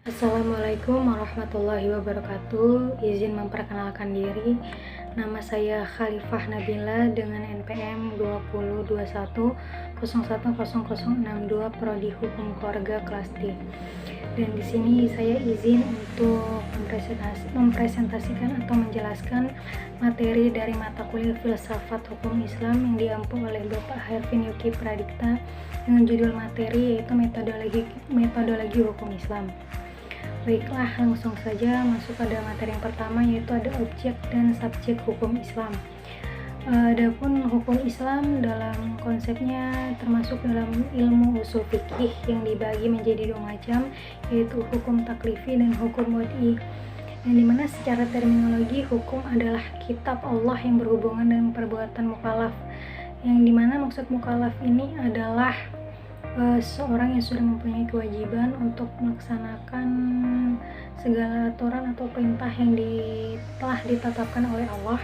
Assalamualaikum warahmatullahi wabarakatuh. Izin memperkenalkan diri. Nama saya Khalifah Nabila dengan NPM 2021010062 Prodi Hukum Keluarga kelas D. Dan di sini saya izin untuk mempresentasikan atau menjelaskan materi dari mata kuliah Filsafat Hukum Islam yang diampu oleh Bapak Hervin Yuki Pradikta dengan judul materi yaitu metodologi hukum Islam. Baiklah, langsung saja masuk pada materi yang pertama, yaitu ada objek dan subjek hukum Islam. Adapun hukum Islam dalam konsepnya termasuk dalam ilmu usul fikih yang dibagi menjadi dua macam, yaitu hukum taklifi dan hukum wad'i. Yang dimana secara terminologi hukum adalah kitab Allah yang berhubungan dengan perbuatan mukallaf. Yang dimana maksud mukallaf ini adalah seorang yang sudah mempunyai kewajiban untuk melaksanakan segala aturan atau perintah yang telah ditetapkan oleh Allah,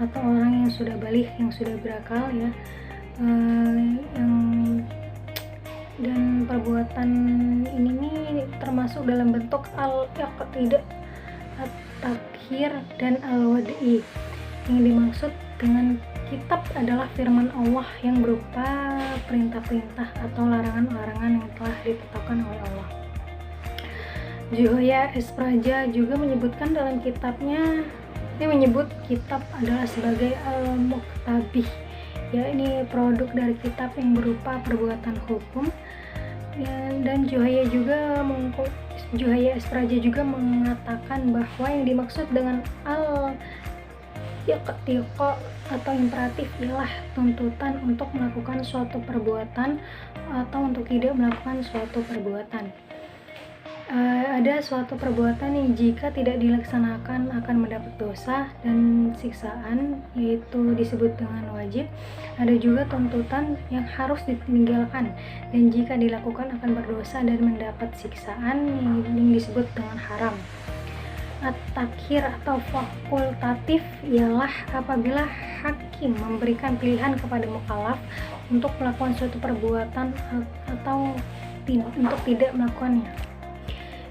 atau orang yang sudah baligh, yang sudah berakal ya, dan perbuatan ini nih termasuk dalam bentuk al-iqtida, at-takhir, dan al-wad'i. Yang dimaksud dengan kitab adalah firman Allah yang berupa perintah-perintah atau larangan-larangan yang telah ditetapkan oleh Allah. Juhoya Espraja juga menyebutkan dalam kitabnya, dia menyebut kitab adalah sebagai al-muktabih, ya, ini produk dari kitab yang berupa perbuatan hukum. Dan Juhoya Espraja juga mengatakan bahwa yang dimaksud dengan iqtiqa atau imperatif ialah tuntutan untuk melakukan suatu perbuatan atau untuk tidak melakukan suatu perbuatan. Ada suatu perbuatan yang jika tidak dilaksanakan akan mendapat dosa dan siksaan, yaitu disebut dengan wajib. Ada juga tuntutan yang harus ditinggalkan dan jika dilakukan akan berdosa dan mendapat siksaan, yang disebut dengan haram. At-takhir atau fakultatif ialah apabila hakim memberikan pilihan kepada mukallaf untuk melakukan suatu perbuatan atau untuk tidak melakukannya,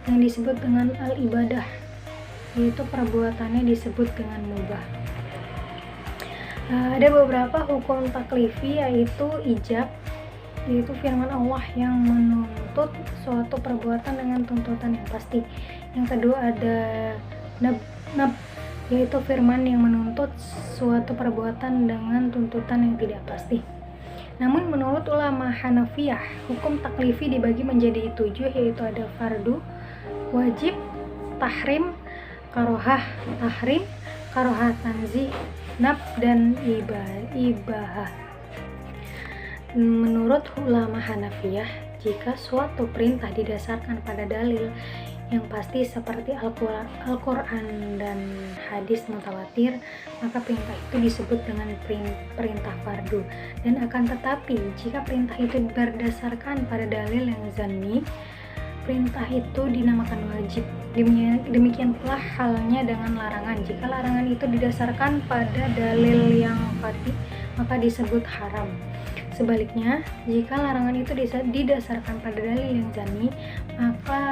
yang disebut dengan al-ibadah, yaitu perbuatannya disebut dengan mubah. Ada beberapa hukum taklifi, yaitu ijab, yaitu firman Allah yang menuntut suatu perbuatan dengan tuntutan yang pasti. Yang kedua ada nab, yaitu firman yang menuntut suatu perbuatan dengan tuntutan yang tidak pasti. Namun menurut ulama Hanafiyah, hukum taklifi dibagi menjadi 7, yaitu ada fardu, wajib, tahrim, karohah tahrim, karohah tanzih, nab, dan ibahah. Menurut ulama Hanafiyah, jika suatu perintah didasarkan pada dalil yang pasti seperti Al-Quran dan hadis mutawatir, maka perintah itu disebut dengan perintah fardu. Dan akan tetapi jika perintah itu berdasarkan pada dalil yang zanni, perintah itu dinamakan wajib. Demikian pula halnya dengan larangan. Jika larangan itu didasarkan pada dalil yang qat'i, maka disebut haram. Sebaliknya, jika larangan itu didasarkan pada dalil yang zanni, maka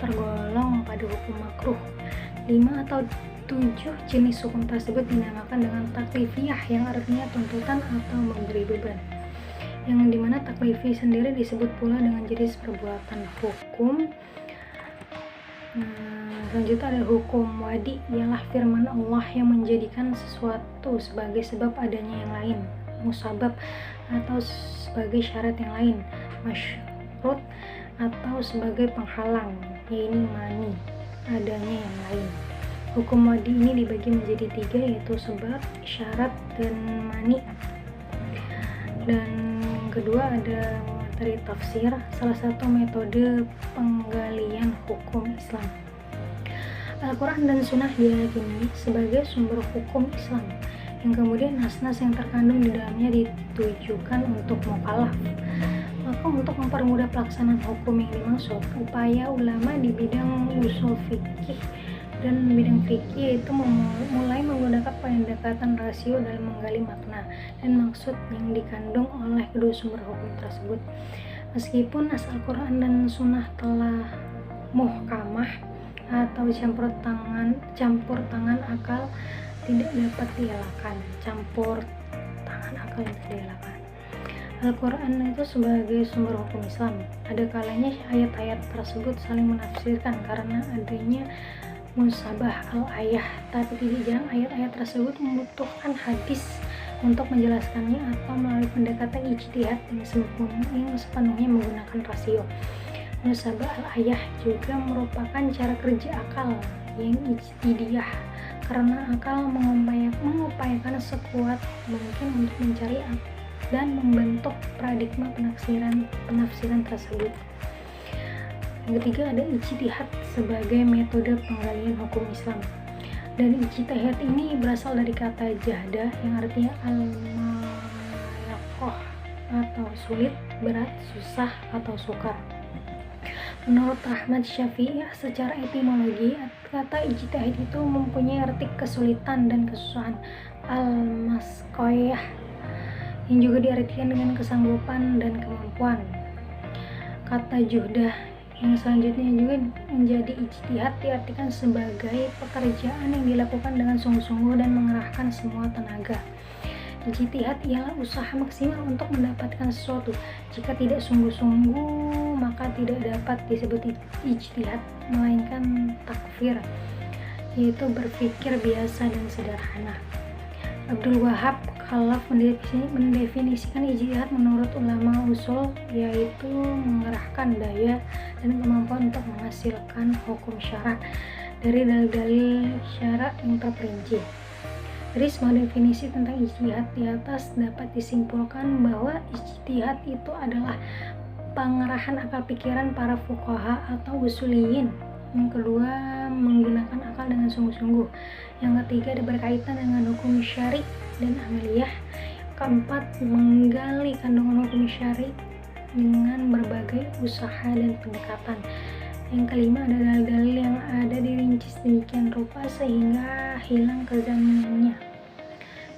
tergolong pada hukum makruh. 5 atau 7 jenis hukum tersebut dinamakan dengan taklifiyah, yang artinya tuntutan atau memberi beban. Yang dimana taklifi sendiri disebut pula dengan jenis perbuatan hukum. Selanjutnya ada hukum wadi, ialah firman Allah yang menjadikan sesuatu sebagai sebab adanya yang lain, musabab, atau sebagai syarat yang lain, masyrut, atau sebagai penghalang, yaitu mani, adanya yang lain. Hukum wadi ini dibagi menjadi 3, yaitu sebab, syarat, dan mani. Dan kedua ada materi tafsir, salah satu metode penggalian hukum Islam. Al-Quran dan Sunnah diyakini sebagai sumber hukum Islam, yang kemudian nas-nas yang terkandung di dalamnya ditujukan untuk mukallaf. Maka untuk mempermudah pelaksanaan hukum yang dimaksud, upaya ulama di bidang usul fikih dan bidang fikih itu mulai menggunakan pendekatan rasio dalam menggali makna dan maksud yang dikandung oleh kedua sumber hukum tersebut. Meskipun nas Al-Quran dan Sunnah telah muhkamah atau campur tangan akal tidak dapat dielakkan. Campur tangan akal yang tidak dielakkan. Al-Quran itu sebagai sumber hukum Islam. Ada kalanya ayat-ayat tersebut saling menafsirkan karena adanya musabah al-ayah, tapi tidak jarang ayat-ayat tersebut membutuhkan hadis untuk menjelaskannya atau melalui pendekatan ijtihad yang sepenuhnya menggunakan rasio. Musabah al-ayah juga merupakan cara kerja akal yang ijtihadiyah, karena akal mengupayakan sekuat mungkin untuk mencari dan membentuk paradigma penafsiran tersebut. Yang ketiga ada ijtihad sebagai metode penggalian hukum Islam. Dan ijtihad ini berasal dari kata jahda yang artinya al-mayakoh atau sulit, berat, susah, atau sukar. Menurut Ahmad Syafi'i, secara etimologi, kata ijtihad itu mempunyai arti kesulitan dan kesusahan, al-maskoyah, yang juga diartikan dengan kesanggupan dan kemampuan. Kata juhdah yang selanjutnya juga menjadi ijtihad diartikan sebagai pekerjaan yang dilakukan dengan sungguh-sungguh dan mengerahkan semua tenaga. Ijtihad ialah usaha maksimal untuk mendapatkan sesuatu. Jika tidak sungguh-sungguh, maka tidak dapat disebut ijtihad, melainkan takfir, yaitu berpikir biasa dan sederhana. Abdul Wahab Khalaf mendefinisikan ijtihad menurut ulama usul, yaitu mengerahkan daya dan kemampuan untuk menghasilkan hukum syara dari dalil-dalil syara yang terperinci. Dari semua definisi tentang ijtihad di atas dapat disimpulkan bahwa ijtihad itu adalah pengerahan akal pikiran para fuqaha atau usuliyin. Yang kedua, menggunakan akal dengan sungguh-sungguh. Yang ketiga, berkaitan dengan hukum syari dan amaliyah. Keempat, menggali kandungan hukum syari dengan berbagai usaha dan pendekatan. Yang kelima, ada dalil-dalil yang ada dirinci sedemikian rupa sehingga hilang kezaminannya.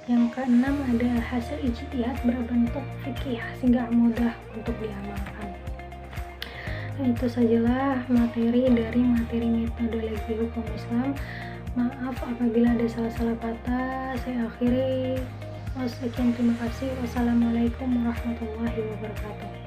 Yang keenam, ada hasil ijtihad berbentuk fikih sehingga mudah untuk diamalkan. Dan itu sajalah materi metodologi hukum Islam. Maaf apabila ada salah-salah kata. Saya akhiri. Sekian, terima kasih. Wassalamualaikum warahmatullahi wabarakatuh.